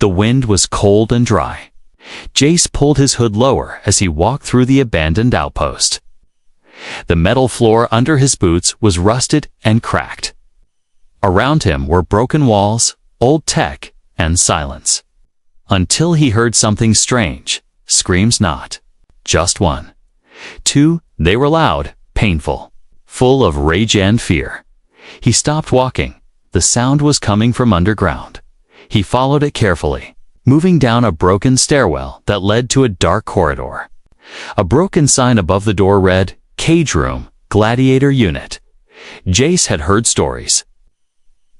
The wind was cold and dry. Jace pulled his hood lower as he walked through the abandoned outpost. The metal floor under his boots was rusted and cracked. Around him were broken walls, old tech, and silence. Until he heard something strange. Screams not. Just one. Two, they were loud, painful, full of rage and fear. He stopped walking. The sound was coming from underground. He followed it carefully, moving down a broken stairwell that led to a dark corridor. A broken sign above the door read, "Cage Room, Gladiator Unit." Jace had heard stories.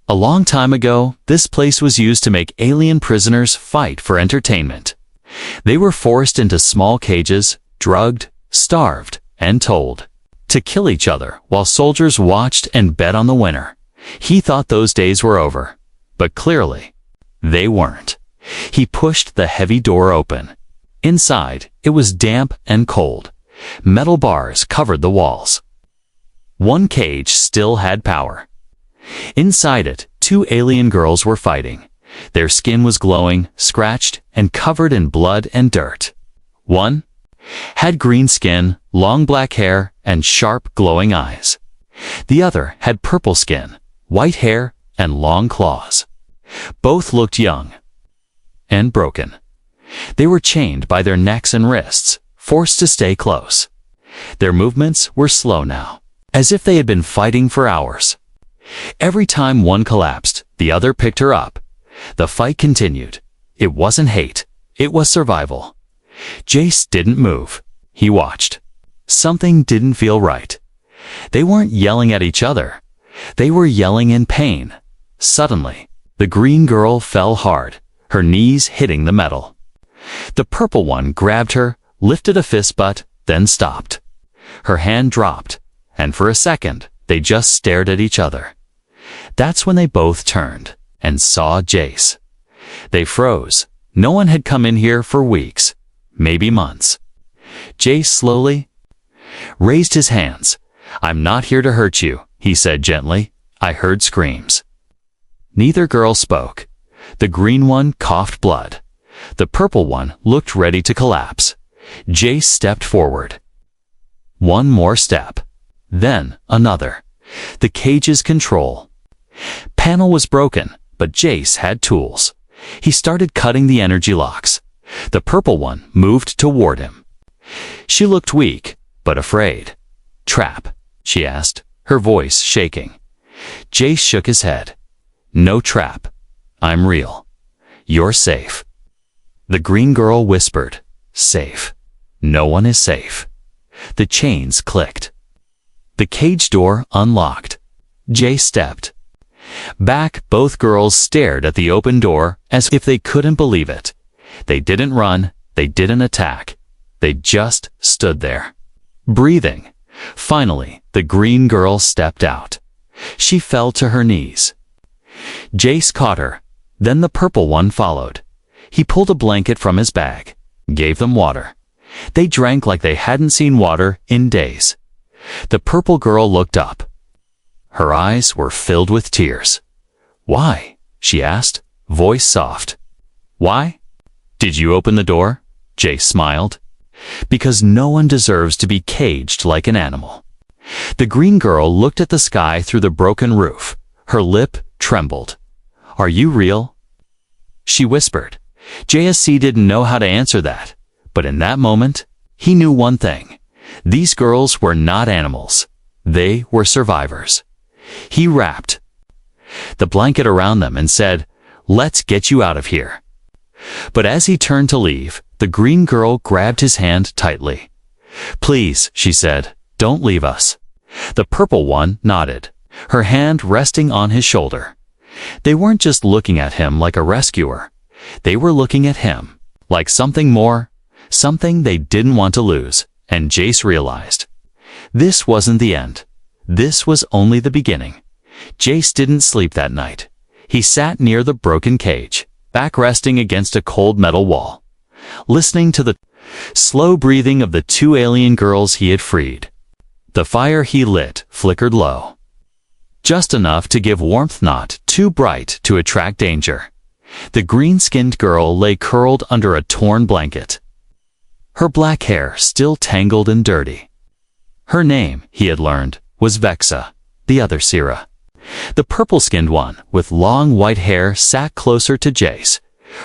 A long time ago, this place was used to make alien prisoners fight for entertainment. They were forced into small cages, drugged, starved, and told to kill each other while soldiers watched and bet on the winner. He thought those days were over, but clearly, they weren't. He pushed the heavy door open. Inside, it was damp and cold. Metal bars covered the walls. One cage still had power. Inside it, two alien girls were fighting. Their skin was glowing, scratched, and covered in blood and dirt. One had green skin, long black hair, and sharp, glowing eyes. The other had purple skin, white hair, and long claws. Both looked young and broken. They were chained by their necks and wrists, forced to stay close. Their movements were slow now, as if they had been fighting for hours. Every time one collapsed, the other picked her up. The fight continued. It wasn't hate, it was survival. Jace didn't move. He watched. Something didn't feel right. They weren't yelling at each other. They were yelling in pain. Suddenly, the green girl fell hard, her knees hitting the metal. The purple one grabbed her, lifted a fist butt, then stopped. Her hand dropped, and for a second, they just stared at each other. That's when they both turned and saw Jace. They froze. No one had come in here for weeks, maybe months. Jace slowly raised his hands. "I'm not here to hurt you," he said gently. "I heard screams." Neither girl spoke. The green one coughed blood. The purple one looked ready to collapse. Jace stepped forward. One more step. Then another. The cage's control panel was broken, but Jace had tools. He started cutting the energy locks. The purple one moved toward him. She looked weak, but afraid. "Trap?" she asked, her voice shaking. Jace shook his head. "No trap. I'm real. You're safe." The green girl whispered, "Safe. No one is safe." The chains clicked. The cage door unlocked. Jace stepped back. Both girls stared at the open door as if they couldn't believe it. They didn't run. They didn't attack. They just stood there, breathing. Finally, the green girl stepped out. She fell to her knees. Jace caught her. Then the purple one followed. He pulled a blanket from his bag, gave them water. They drank like they hadn't seen water in days. The purple girl looked up. Her eyes were filled with tears. "Why?" she asked, voice soft. "Why? Did you open the door?" Jace smiled. "Because no one deserves to be caged like an animal." The green girl looked at the sky through the broken roof. Her lip trembled. "Are you real?" she whispered. JSC didn't know how to answer that, but in that moment, he knew one thing. These girls were not animals. They were survivors. He wrapped the blanket around them and said, "Let's get you out of here." But as he turned to leave, the green girl grabbed his hand tightly. "Please," she said, "don't leave us." The purple one nodded, her hand resting on his shoulder. They weren't just looking at him like a rescuer. They were looking at him like something more, something they didn't want to lose, and Jace realized. This wasn't the end. This was only the beginning. Jace didn't sleep that night. He sat near the broken cage, back resting against a cold metal wall, listening to the slow breathing of the two alien girls he had freed. The fire he lit flickered low, just enough to give warmth, not too bright to attract danger. The green-skinned girl lay curled under a torn blanket, her black hair still tangled and dirty. Her name, he had learned, was Vexa, the other Sira. The purple-skinned one, with long white hair, sat closer to Jace,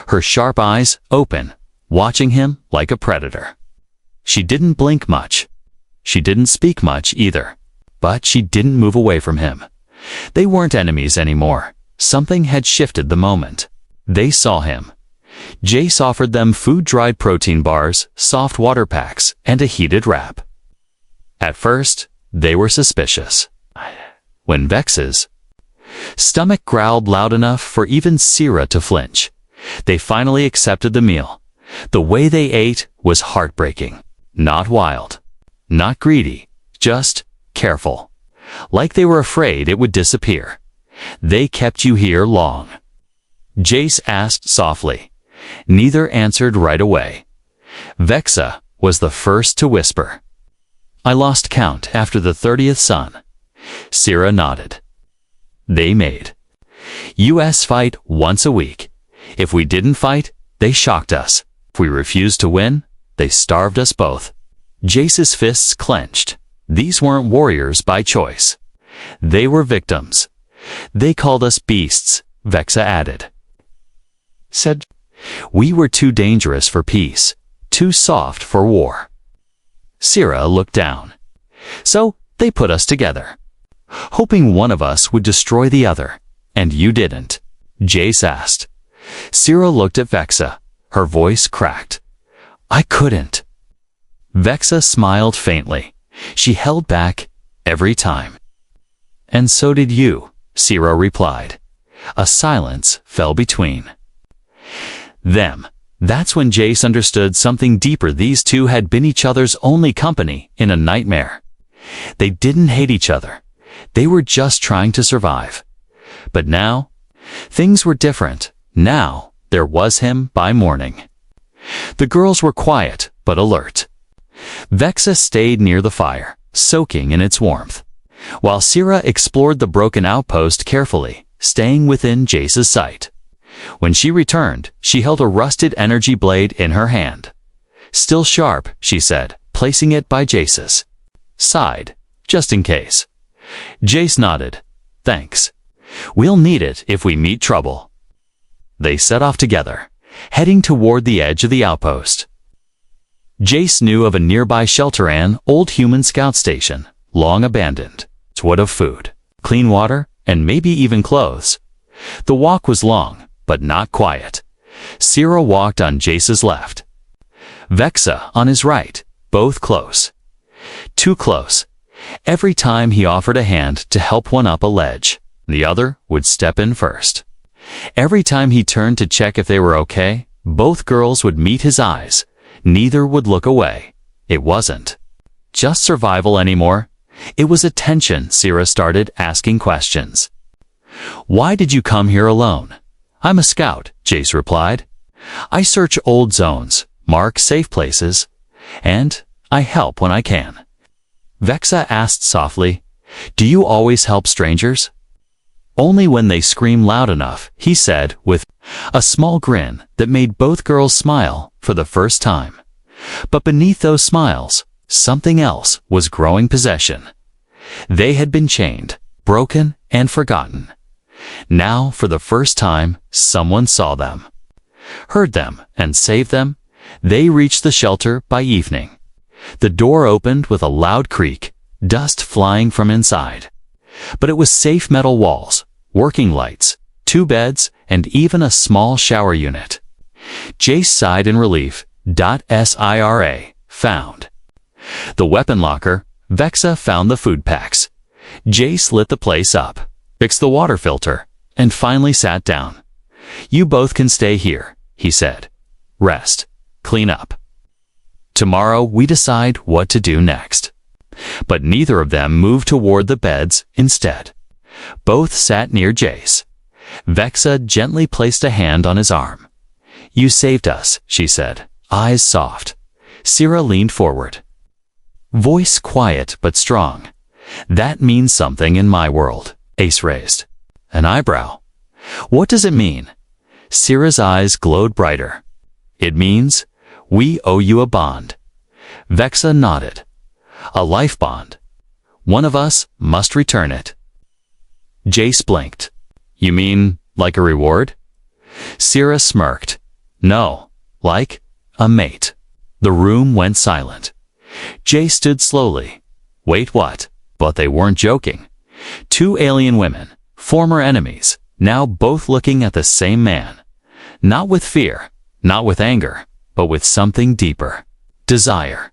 her sharp eyes open, watching him like a predator. She didn't blink much. She didn't speak much either, but she didn't move away from him. They weren't enemies anymore. Something had shifted the moment. They saw him. Jace offered them food-dried protein bars, soft water packs, and a heated wrap. At first, they were suspicious. When Vex's stomach growled loud enough for even Sira to flinch, they finally accepted the meal. The way they ate was heartbreaking. Not wild, not greedy, just careful. Like they were afraid it would disappear. They kept you here long? Jace asked softly. Neither answered right away. Vexa was the first to whisper. I lost count after the 30th sun. Sira nodded. They made US fight once a week. If we didn't fight, they shocked us. If we refused to win, they starved us both. Jace's fists clenched. These weren't warriors by choice. They were victims. They called us beasts, Vexa added. Said, we were too dangerous for peace, too soft for war. Sira looked down. So they put us together, hoping one of us would destroy the other. And you didn't, Jace asked. Sira looked at Vexa. Her voice cracked. I couldn't. Vexa smiled faintly. She held back every time. And so did you, Sira replied. A silence fell between them. That's when Jace understood something deeper. These two had been each other's only company in a nightmare. They didn't hate each other. They were just trying to survive. But now, things were different. Now, there was him by morning. The girls were quiet, but alert. Vexa stayed near the fire, soaking in its warmth, while Sira explored the broken outpost carefully, staying within Jace's sight. When she returned, she held a rusted energy blade in her hand. Still sharp, she said, placing it by Jace's side, just in case. Jace nodded. Thanks. We'll need it if we meet trouble. They set off together, heading toward the edge of the outpost. Jace knew of a nearby shelter, an old human scout station, long abandoned. What of food, clean water, and maybe even clothes. The walk was long, but not quiet. Sira walked on Jace's left, Vexa on his right, both close. Too close. Every time he offered a hand to help one up a ledge, the other would step in first. Every time he turned to check if they were okay, both girls would meet his eyes. Neither would look away. It wasn't just survival anymore. It was a tension. Sira started asking questions. Why did you come here alone? I'm a scout, Jace replied. I search old zones, mark safe places, and I help when I can. Vexa asked softly, do you always help strangers? Only when they scream loud enough, he said with a small grin that made both girls smile for the first time. But beneath those smiles, something else was growing possession. They had been chained, broken, and forgotten. Now, for the first time, someone saw them, heard them, and saved them. They reached the shelter by evening. The door opened with a loud creak, dust flying from inside. But it was safe metal walls, working lights, 2 beds, and even a small shower unit. Jace sighed in relief. Sira found the weapon locker. Vexa found the food packs. Jace lit the place up, fixed the water filter, and finally sat down. You both can stay here, he said. Rest, clean up. Tomorrow we decide what to do next. But neither of them moved toward the beds. Instead, both sat near Jace. Vexa gently placed a hand on his arm. You saved us, she said, eyes soft. Sira leaned forward, voice quiet but strong. That means something in my world. Ace raised an eyebrow. What does it mean? Syrah's eyes glowed brighter. It means, we owe you a bond. Vexa nodded. A life bond. One of us must return it. Jace blinked. You mean, like a reward? Syrah smirked. No, like a mate. The room went silent. Jace stood slowly. Wait, what? But they weren't joking. Two alien women, former enemies, now both looking at the same man. Not with fear, not with anger, but with something deeper. Desire.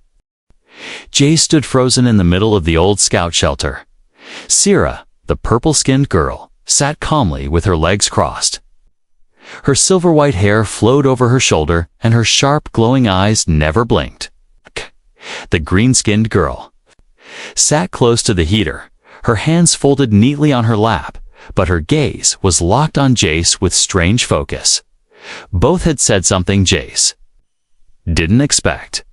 Jace stood frozen in the middle of the old scout shelter. Syrah, the purple-skinned girl, sat calmly with her legs crossed. Her silver-white hair flowed over her shoulder, and her sharp, glowing eyes never blinked. The green-skinned girl sat close to the heater, her hands folded neatly on her lap, but her gaze was locked on Jace with strange focus. Both had said something Jace didn't expect.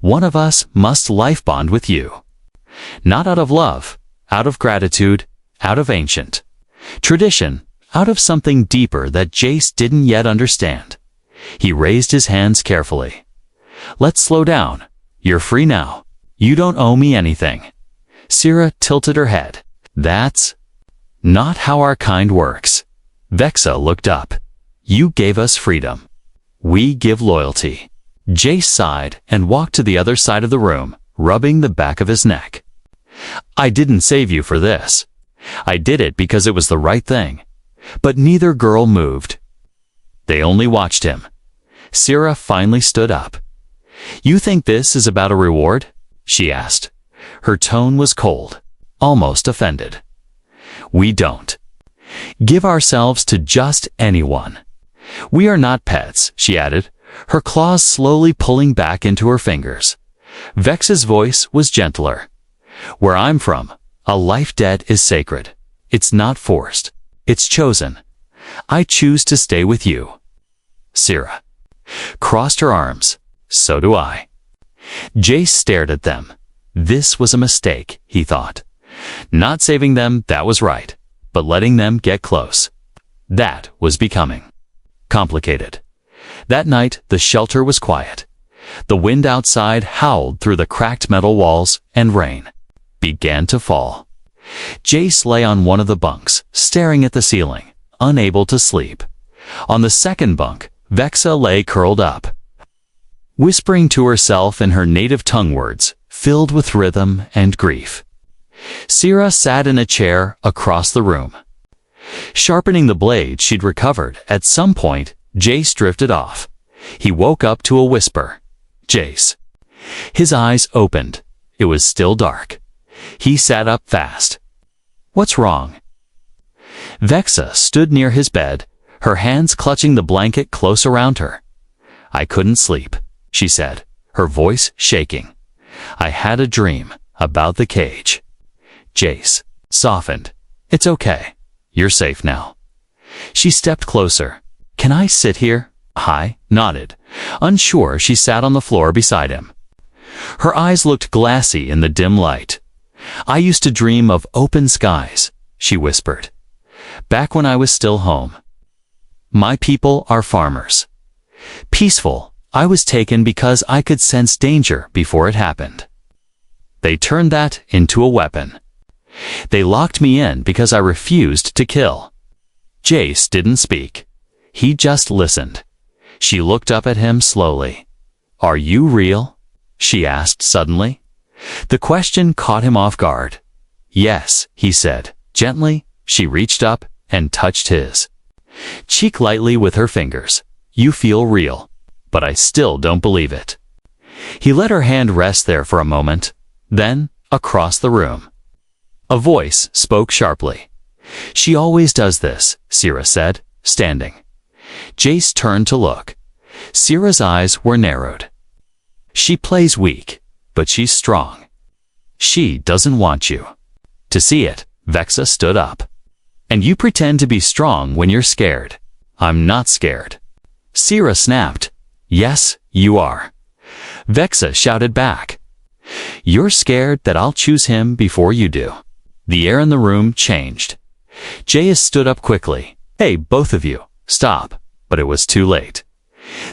One of us must life bond with you. Not out of love, out of gratitude, out of ancient tradition, out of something deeper that Jace didn't yet understand. He raised his hands carefully. Let's slow down. You're free now. You don't owe me anything. Syrah tilted her head. That's not how our kind works. Vexa looked up. You gave us freedom. We give loyalty. Jace sighed and walked to the other side of the room, rubbing the back of his neck. I didn't save you for this. I did it because it was the right thing. But neither girl moved. They only watched him. Syrah finally stood up. You think this is about a reward? She asked. Her tone was cold, almost offended. We don't give ourselves to just anyone. We are not pets, she added, her claws slowly pulling back into her fingers. Vex's voice was gentler. Where I'm from, a life debt is sacred. It's not forced. It's chosen. I choose to stay with you. Syrah crossed her arms. So do I. Jace stared at them. This was a mistake, he thought. Not saving them, that was right. But letting them get close, that was becoming complicated. That night, the shelter was quiet. The wind outside howled through the cracked metal walls, and rain began to fall. Jace lay on one of the bunks, staring at the ceiling, unable to sleep. On the second bunk, Vexa lay curled up, whispering to herself in her native tongue words, filled with rhythm and grief. Syrah sat in a chair across the room. Sharpening the blade she'd recovered, at some point, Jace drifted off. He woke up to a whisper. Jace. His eyes opened. It was still dark. He sat up fast. What's wrong? Vexa stood near his bed, her hands clutching the blanket close around her. I couldn't sleep, she said, her voice shaking. I had a dream about the cage. Jace softened. It's okay. You're safe now. She stepped closer. Can I sit here? I nodded. Unsure, she sat on the floor beside him. Her eyes looked glassy in the dim light. I used to dream of open skies, she whispered. Back when I was still home. My people are farmers. Peaceful, I was taken because I could sense danger before it happened. They turned that into a weapon. They locked me in because I refused to kill. Jace didn't speak. He just listened. She looked up at him slowly. Are you real? She asked suddenly. The question caught him off guard. Yes, he said. Gently, she reached up and touched his cheek lightly with her fingers. You feel real, but I still don't believe it. He let her hand rest there for a moment, then across the room. A voice spoke sharply. She always does this, Syrah said, standing. Jace turned to look. Syrah's eyes were narrowed. She plays weak, but she's strong. She doesn't want you. To see it, Vexa stood up. And you pretend to be strong when you're scared. I'm not scared. Syrah snapped. Yes, you are. Vexa shouted back. You're scared that I'll choose him before you do. The air in the room changed. Jace stood up quickly. Hey, both of you, stop. but it was too late.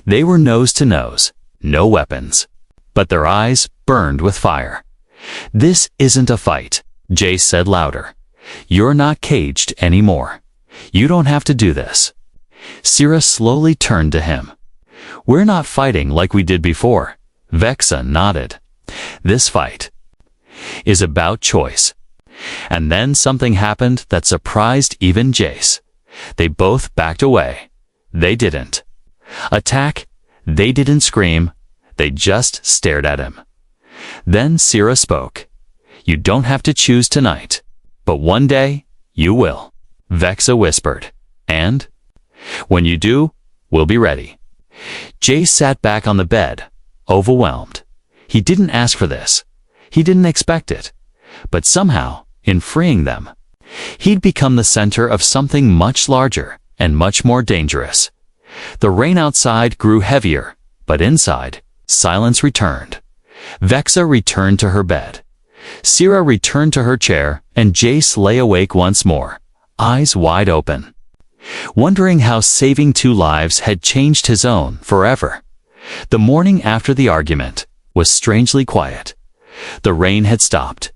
They were nose to nose, no weapons, but their eyes burned with fire. "This isn't a fight," Jace said louder. "You're not caged anymore. You don't have to do this." Syrah slowly turned to him. "We're not fighting like we did before." Vexa nodded. "This fight is about choice." And then something happened that surprised even Jace. They both backed away. They didn't attack. They didn't scream. They just stared at him. Then Syrah spoke. "You don't have to choose tonight, but one day you will," Vexa whispered. "And when you do, we'll be ready." Jace sat back on the bed, overwhelmed. He didn't ask for this. He didn't expect it. But somehow, in freeing them, he'd become the center of something much larger and much more dangerous. The rain outside grew heavier, but inside, silence returned. Vexa returned to her bed. Syrah returned to her chair, and Jace lay awake once more, eyes wide open, wondering how saving 2 lives had changed his own forever. The morning after the argument was strangely quiet. The rain had stopped.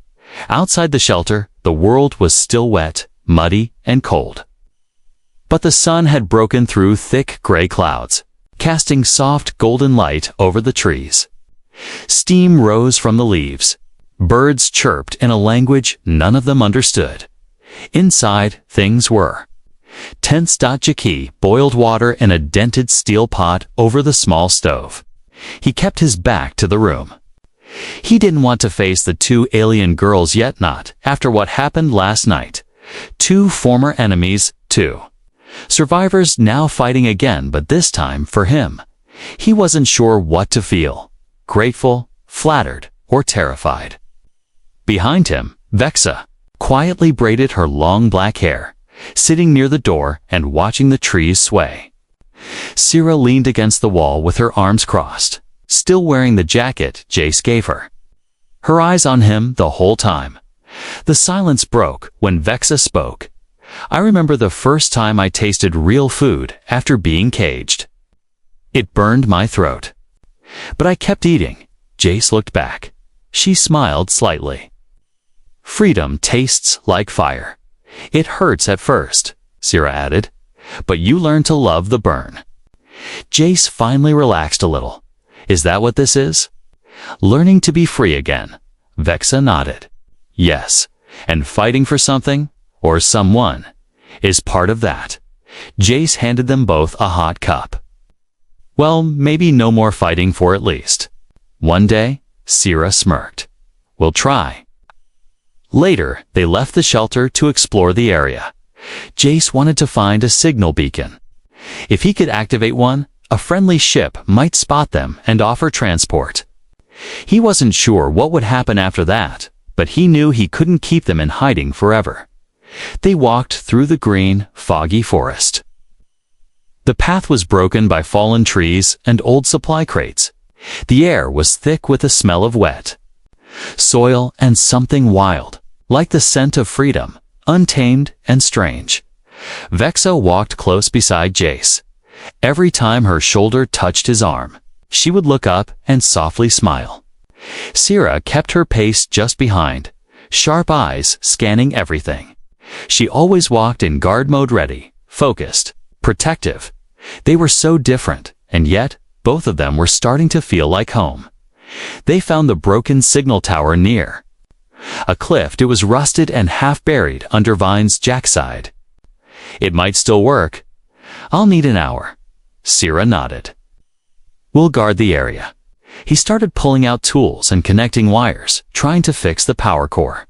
Outside the shelter, the world was still wet, muddy, and cold. But the sun had broken through thick gray clouds, casting soft golden light over the trees. Steam rose from the leaves. Birds chirped in a language none of them understood. Inside, things were tense. Jackie boiled water in a dented steel pot over the small stove. He kept his back to the room. He didn't want to face the 2 alien girls yet, not after what happened last night. 2 former enemies, 2 survivors now fighting again, but this time for him. He wasn't sure what to feel, grateful, flattered, or terrified. Behind him, Vexa quietly braided her long black hair, sitting near the door and watching the trees sway. Syrah leaned against the wall with her arms crossed, still wearing the jacket Jace gave her. Her eyes on him the whole time. The silence broke when Vexa spoke. "I remember the first time I tasted real food after being caged. It burned my throat. But I kept eating." Jace looked back. She smiled slightly. "Freedom tastes like fire. It hurts at first," Syrah added, "but you learn to love the burn." Jace finally relaxed a little. "Is that what this is? Learning to be free again?" Vexa nodded. "Yes, and fighting for something, or someone, is part of that." Jace handed them both a hot cup. "Well, maybe no more fighting for at least one day," Syrah smirked. "We'll try." Later, they left the shelter to explore the area. Jace wanted to find a signal beacon. If he could activate one, a friendly ship might spot them and offer transport. He wasn't sure what would happen after that, but he knew he couldn't keep them in hiding forever. They walked through the green, foggy forest. The path was broken by fallen trees and old supply crates. The air was thick with the smell of wet soil and something wild, like the scent of freedom, untamed and strange. Vexa walked close beside Jace. Every time her shoulder touched his arm, she would look up and softly smile. Syrah kept her pace just behind, sharp eyes scanning everything. She always walked in guard mode, ready, focused, protective. They were so different, and yet both of them were starting to feel like home. They found the broken signal tower near a cliff. It was rusted and half buried under vines jackside. "It might still work. I'll need an hour." Syrah nodded. "We'll guard the area." He started pulling out tools and connecting wires, trying to fix the power core.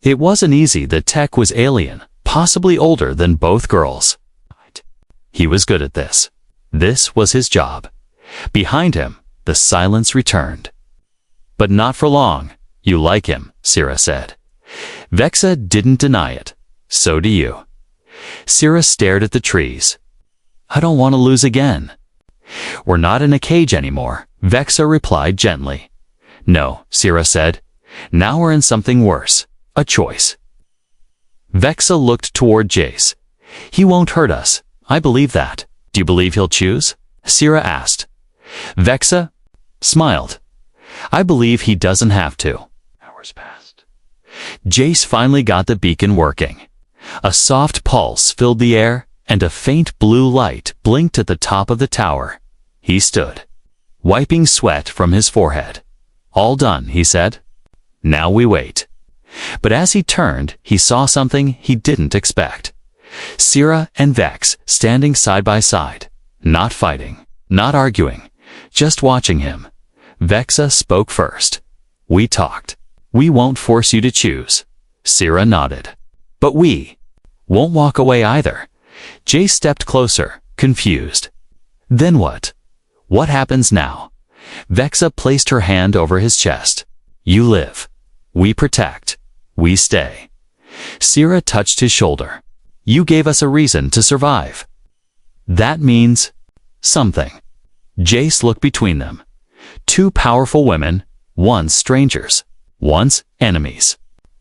It wasn't easy. The tech was alien, possibly older than both girls. He was good at this. This was his job. Behind him, the silence returned. "But not for long. You like him," Syrah said. Vexa didn't deny it. "So do you." Syrah stared at the trees. "I don't want to lose again." "We're not in a cage anymore," Vexa replied gently. "No," Syrah said. "Now we're in something worse. A choice." Vexa looked toward Jace. "He won't hurt us. I believe that." Do you believe he'll choose? Sierra asked. Vexa smiled. I believe he doesn't have to. Hours passed. Jace finally got the beacon working. A soft pulse filled the air, and a faint blue light blinked at the top of the tower. He stood, wiping sweat from his forehead. All done, he said. Now we wait. But as he turned, he saw something he didn't expect. Sierra and Vex standing side by side, not fighting, not arguing, just watching him. Vexa spoke first. We talked. We won't force you to choose. Sierra nodded. But we won't walk away either. Jace stepped closer, confused. Then what? What happens now? Vexa placed her hand over his chest. You live. We protect. We stay. Sierra touched his shoulder. You gave us a reason to survive. That means something. Jace looked between them. Two powerful women, once strangers, once enemies.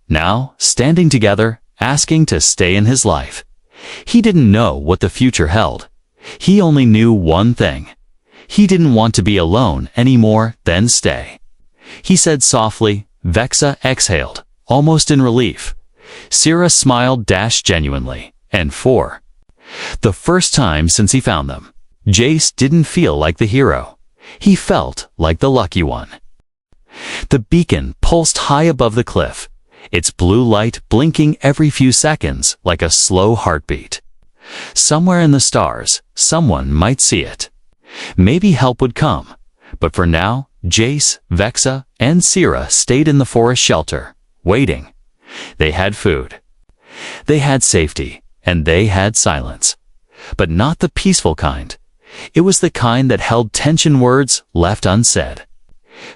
Now, standing together, asking to stay in his life. He didn't know what the future held. He only knew one thing. He didn't want to be alone any more than stay. He said softly. Vexa exhaled, almost in relief. Sierra smiled genuinely, and for the first time since he found them, Jace didn't feel like the hero. He felt like the lucky one. The beacon pulsed high above the cliff, its blue light blinking every few seconds like a slow heartbeat. Somewhere in the stars, someone might see it. Maybe help would come, but for now, Jace, Vexa, and Sierra stayed in the forest shelter, waiting. They had food. They had safety, and they had silence. But not the peaceful kind. It was the kind that held tension words left unsaid.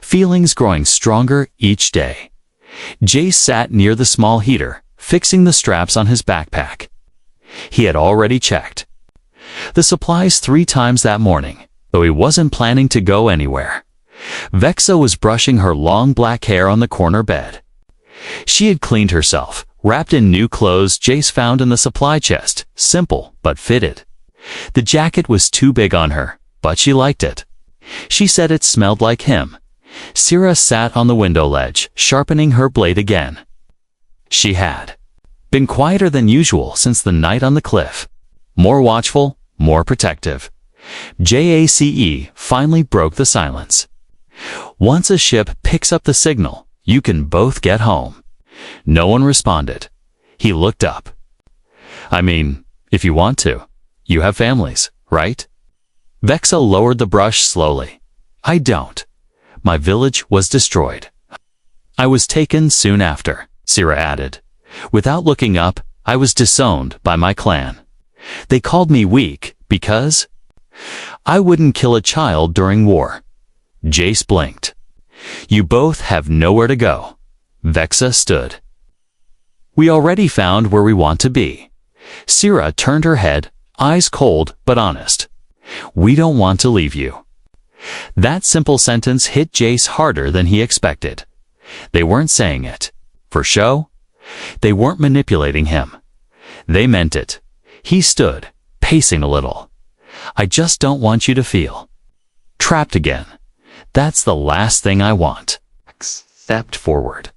Feelings growing stronger each day. Jace sat near the small heater, fixing the straps on his backpack. He had already checked the supplies 3 times that morning, though he wasn't planning to go anywhere. Vexa was brushing her long black hair on the corner bed. She had cleaned herself, wrapped in new clothes Jace found in the supply chest, simple but fitted. The jacket was too big on her, but she liked it. She said it smelled like him. Sierra sat on the window ledge, sharpening her blade again. She had been quieter than usual since the night on the cliff. More watchful, more protective. JACE finally broke the silence. Once a ship picks up the signal, you can both get home. No one responded. He looked up. I mean, if you want to. You have families, right? Vexa lowered the brush slowly. I don't. My village was destroyed. I was taken soon after, Sierra added. Without looking up, I was disowned by my clan. They called me weak because I wouldn't kill a child during war. Jace blinked. You both have nowhere to go. Vexa stood. We already found where we want to be. Sierra turned her head, eyes cold but honest. We don't want to leave you. That simple sentence hit Jace harder than he expected. They weren't saying it for show. They weren't manipulating him. They meant it. He stood, pacing a little. I just don't want you to feel trapped again. That's the last thing I want. Stepped forward.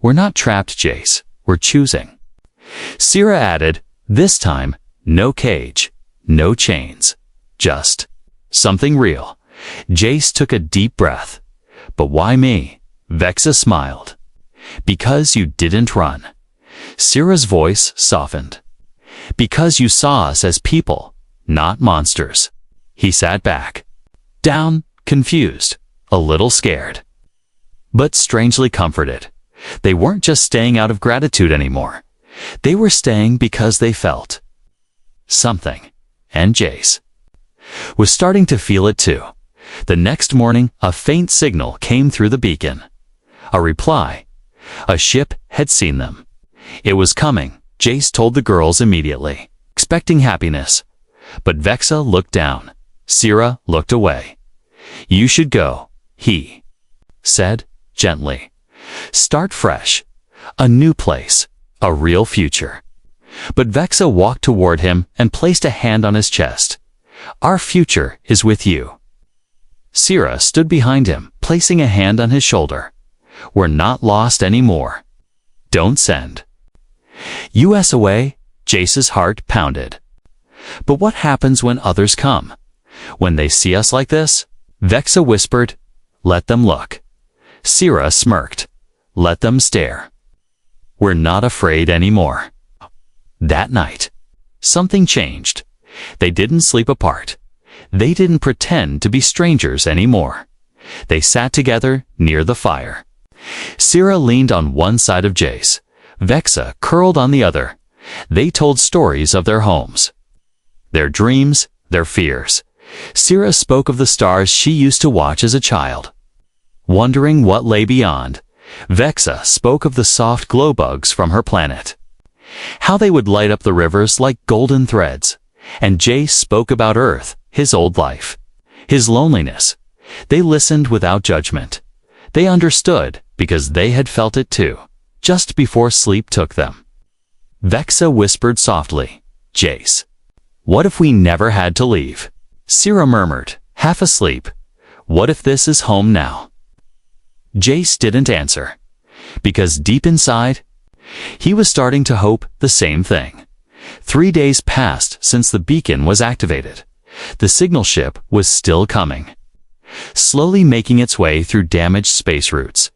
We're not trapped, Jace. We're choosing. Sierra added, this time, no cage, no chains. Just something real. Jace took a deep breath. But why me? Vexa smiled. Because you didn't run. Sierra's voice softened. Because you saw us as people, not monsters. He sat back. Down, confused, a little scared. But strangely comforted. They weren't just staying out of gratitude anymore. They were staying because they felt something. And Jace was starting to feel it too. The next morning, a faint signal came through the beacon. A reply. A ship had seen them. It was coming, Jace told the girls immediately, expecting happiness. But Vexa looked down. Sierra looked away. You should go, he said gently. Start fresh. A new place. A real future. But Vexa walked toward him and placed a hand on his chest. Our future is with you. Sierra stood behind him, placing a hand on his shoulder. We're not lost anymore. Don't send us away. Jace's heart pounded. But what happens when others come? When they see us like this? Vexa whispered, let them look. Sierra smirked, let them stare. We're not afraid anymore. That night, something changed. They didn't sleep apart. They didn't pretend to be strangers anymore. They sat together near the fire. Sierra leaned on one side of Jace. Vexa curled on the other. They told stories of their homes, their dreams, their fears. Sierra spoke of the stars she used to watch as a child, wondering what lay beyond. Vexa spoke of the soft glow bugs from her planet, how they would light up the rivers like golden threads. And Jace spoke about Earth, his old life, his loneliness. They listened without judgment. They understood because they had felt it too, just before sleep took them. Vexa whispered softly, Jace, what if we never had to leave? Sierra murmured, half asleep, what if this is home now? Jace didn't answer, because deep inside, he was starting to hope the same thing. 3 days passed since the beacon was activated. The signal ship was still coming, slowly making its way through damaged space routes.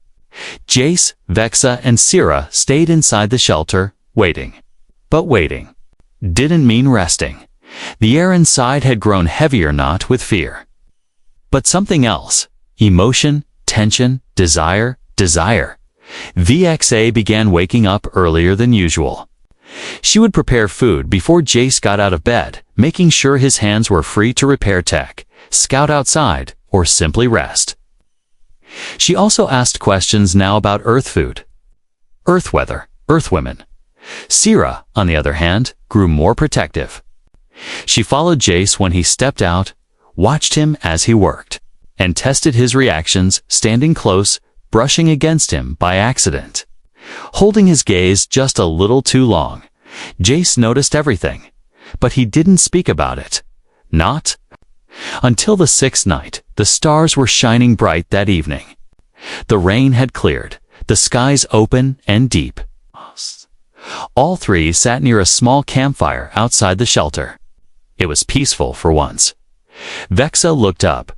Jace, Vexa, and Sierra stayed inside the shelter, waiting. But waiting didn't mean resting. The air inside had grown heavier, not with fear, but something else. Emotion, tension, desire. VXA began waking up earlier than usual. She would prepare food before Jace got out of bed, making sure his hands were free to repair tech, scout outside, or simply rest. She also asked questions now about Earth food, Earth weather, Earth women. Sierra, on the other hand, grew more protective. She followed Jace when he stepped out, watched him as he worked, and tested his reactions, standing close, brushing against him by accident, holding his gaze just a little too long. Jace noticed everything, but he didn't speak about it. Not until the 6th night. The stars were shining bright that evening. The rain had cleared, the skies open and deep. All three sat near a small campfire outside the shelter. It was peaceful for once. Vexa looked up.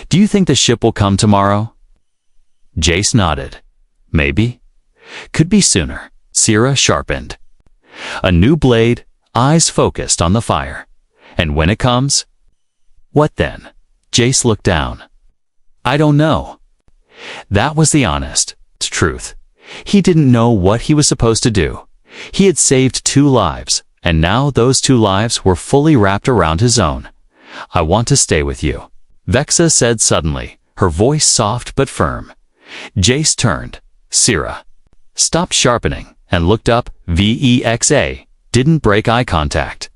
Do you think the ship will come tomorrow? Jace nodded. Maybe. Could be sooner. Sierra sharpened a new blade, eyes focused on the fire. And when it comes? What then? Jace looked down. I don't know. That was the honest truth. He didn't know what he was supposed to do. He had saved 2 lives, and now those 2 lives were fully wrapped around his own. I want to stay with you, Vexa said suddenly, her voice soft but firm. Jace turned. Sierra stopped sharpening and looked up. Vexa didn't break eye contact.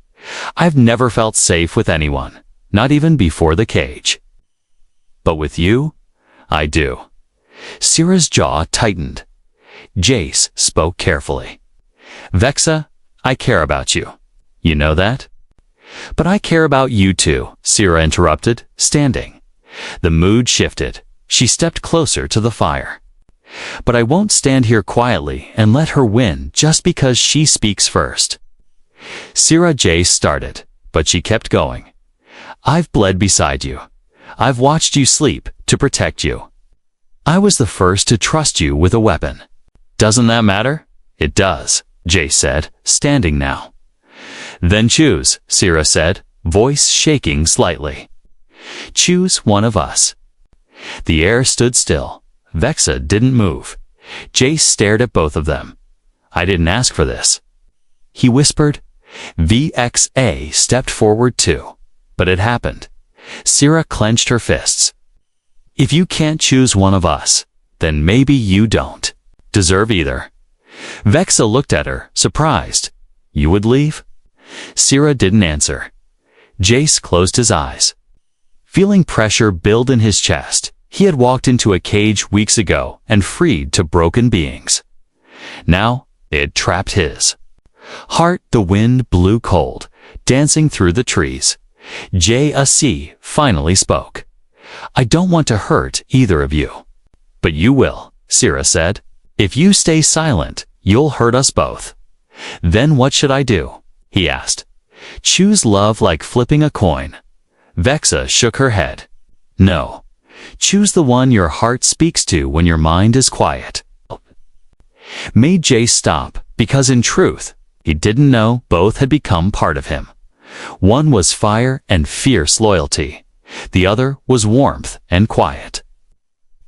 I've never felt safe with anyone, not even before the cage. But with you, I do. Sierra's jaw tightened. Jace spoke carefully. Vexa, I care about you. You know that? But I care about you too, Sierra interrupted, standing. The mood shifted. She stepped closer to the fire. But I won't stand here quietly and let her win just because she speaks first. Sierra Jace started, but she kept going. I've bled beside you. I've watched you sleep to protect you. I was the first to trust you with a weapon. Doesn't that matter? It does, Jace said, standing now. Then choose, Sierra said, voice shaking slightly. Choose one of us. The air stood still. Vexa didn't move. Jace stared at both of them. I didn't ask for this, he whispered. VXA stepped forward too. But it happened. Sierra clenched her fists. If you can't choose one of us, then maybe you don't deserve either. Vexa looked at her, surprised. You would leave? Sierra didn't answer. Jace closed his eyes. Feeling pressure build in his chest, he had walked into a cage weeks ago and freed to broken beings. Now, it trapped his heart. The wind blew cold, dancing through the trees. J.A.C. finally spoke. "I don't want to hurt either of you." "But you will," Sierra said. "If you stay silent, you'll hurt us both." "Then what should I do?" he asked. "Choose love like flipping a coin." Vexa shook her head. "No. Choose the one your heart speaks to when your mind is quiet." Made Jay stop, because in truth, he didn't know both had become part of him. One was fire and fierce loyalty. The other was warmth and quiet.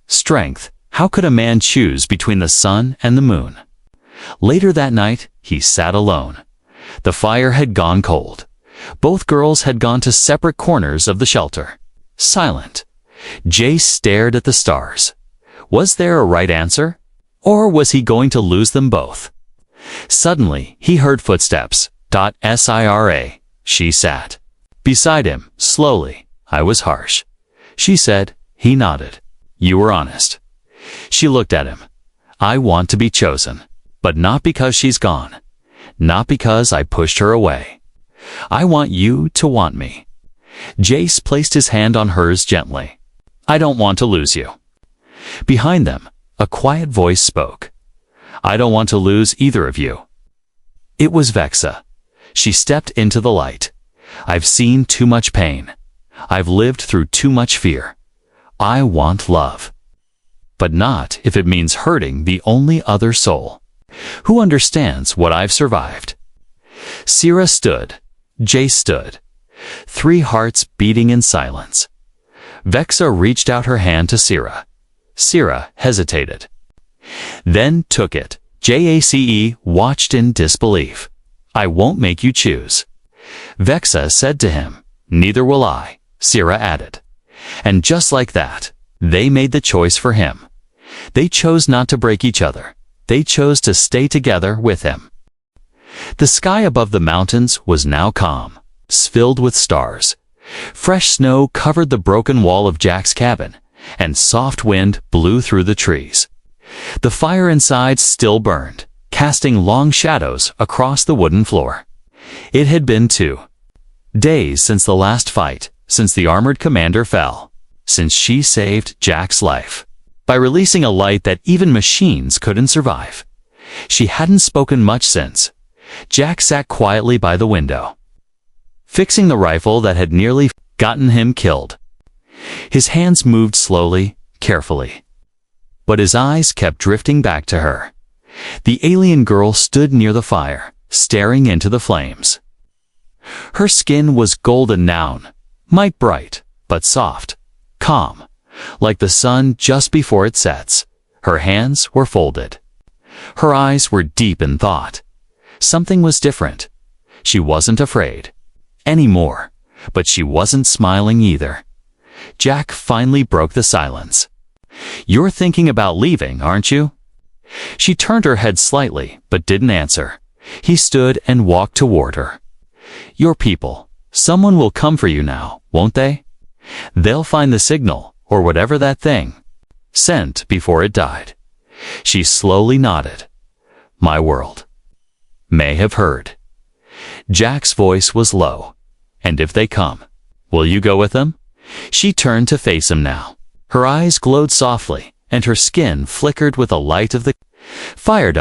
Strength. How could a man choose between the sun and the moon? Later that night, he sat alone. The fire had gone cold. Both girls had gone to separate corners of the shelter. Silent. Jay stared at the stars. Was there a right answer? Or was he going to lose them both? Suddenly, he heard footsteps. Sira. She sat beside him, slowly. "I was harsh," she said. He nodded. "You were honest." She looked at him. "I want to be chosen. But not because she's gone. Not because I pushed her away. I want you to want me." Jace placed his hand on hers gently. "I don't want to lose you." Behind them, a quiet voice spoke. "I don't want to lose either of you." It was Vexa. She stepped into the light. "I've seen too much pain. I've lived through too much fear. I want love. But not if it means hurting the only other soul. Who understands what I've survived?" Sierra stood. Jay stood. 3 hearts beating in silence. Vexa reached out her hand to Sierra. Sierra hesitated. Then took it. Jace watched in disbelief. "I won't make you choose." Vexa said to him. "Neither will I," Sierra added. And just like that, they made the choice for him. They chose not to break each other. They chose to stay together with him. The sky above the mountains was now calm, filled with stars. Fresh snow covered the broken wall of Jack's cabin, and soft wind blew through the trees. The fire inside still burned, casting long shadows across the wooden floor. It had been 2 days since the last fight, since the armored commander fell, since she saved Jack's life by releasing a light that even machines couldn't survive. She hadn't spoken much since. Jack sat quietly by the window, fixing the rifle that had nearly gotten him killed. His hands moved slowly, carefully, but his eyes kept drifting back to her. The alien girl stood near the fire, staring into the flames. Her skin was golden now, might bright, but soft, calm, like the sun just before it sets. Her hands were folded. Her eyes were deep in thought. Something was different. She wasn't afraid anymore, but she wasn't smiling either. Jack finally broke the silence. "You're thinking about leaving, aren't you?" She turned her head slightly, but didn't answer. He stood and walked toward her. "Your people. Someone will come for you now, won't they? They'll find the signal, or whatever that thing sent before it died." She slowly nodded. "My world may have heard." Jack's voice was low. "And if they come, will you go with them?" She turned to face him now. Her eyes glowed softly, and her skin flickered with the light of the fire.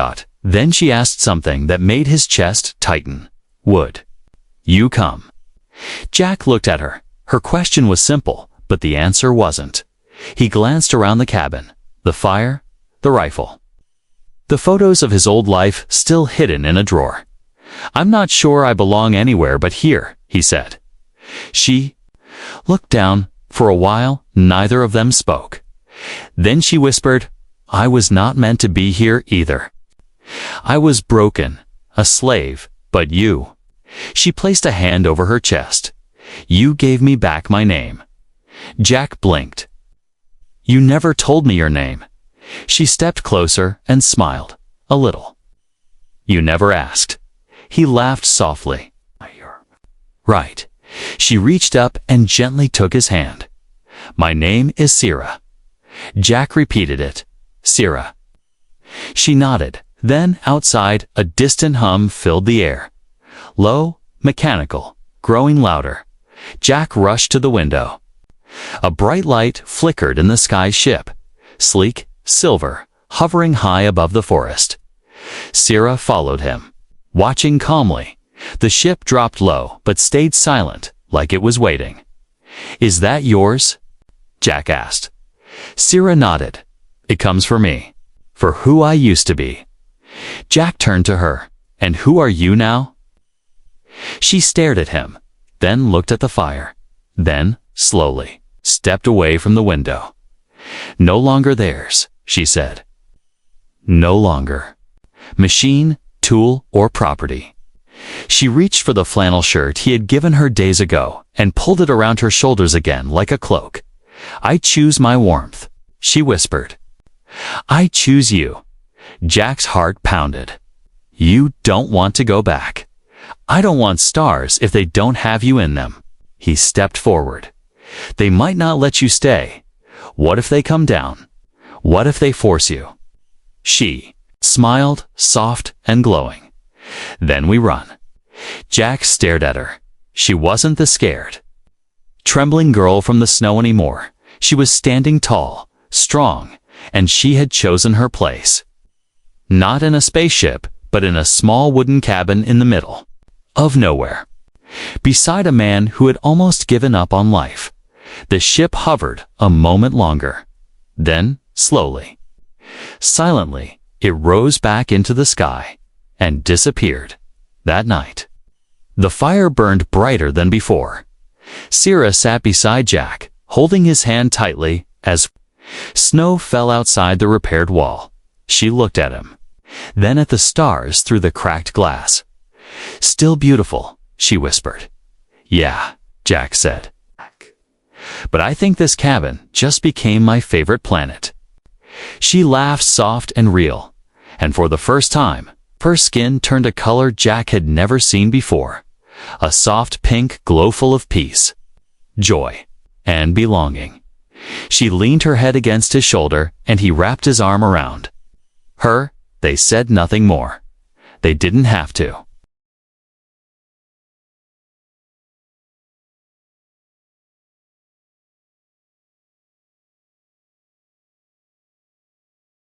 Then she asked something that made his chest tighten. "Would you come?" Jack looked at her. Her question was simple, but the answer wasn't. He glanced around the cabin, the fire, the rifle. The photos of his old life still hidden in a drawer. "I'm not sure I belong anywhere but here," he said. She looked down. For a while, neither of them spoke. Then she whispered, "I was not meant to be here either. I was broken, a slave, but you." She placed a hand over her chest. "You gave me back my name." Jack blinked. "You never told me your name." She stepped closer and smiled, a little. "You never asked." He laughed softly. "Right." She reached up and gently took his hand. "My name is Sierra." Jack repeated it. "Sierra." She nodded. Then, outside, a distant hum filled the air. Low, mechanical, growing louder. Jack rushed to the window. A bright light flickered in the sky ship, sleek, silver, hovering high above the forest. Sierra followed him, watching calmly. The ship dropped low but stayed silent, like it was waiting. "Is that yours?" Jack asked. Sierra nodded. "It comes for me, for who I used to be." Jack turned to her. "And who are you now?" She stared at him, then looked at the fire, then, slowly, stepped away from the window. "No longer theirs," she said. No longer. Machine, tool, or property. She reached for the flannel shirt he had given her days ago and pulled it around her shoulders again like a cloak. "I choose my warmth," she whispered. "I choose you." Jack's heart pounded. "You don't want to go back. I don't want stars if they don't have you in them." He stepped forward. "They might not let you stay. What if they come down? What if they force you?" She smiled, soft and glowing. "Then we run." Jack stared at her. She wasn't the scared, trembling girl from the snow anymore. She was standing tall, strong, and she had chosen her place. Not in a spaceship, but in a small wooden cabin in the middle of nowhere, beside a man who had almost given up on life. The ship hovered a moment longer. Then, slowly, silently, it rose back into the sky and disappeared that night. The fire burned brighter than before. Sierra sat beside Jack, holding his hand tightly as snow fell outside the repaired wall. She looked at him, then at the stars through the cracked glass. "Still beautiful," she whispered. "Yeah," Jack said. "But I think this cabin just became my favorite planet." She laughed soft and real, and for the first time, her skin turned a color Jack had never seen before. A soft pink glow full of peace, joy, and belonging. She leaned her head against his shoulder, and he wrapped his arm around her. They said nothing more. They didn't have to.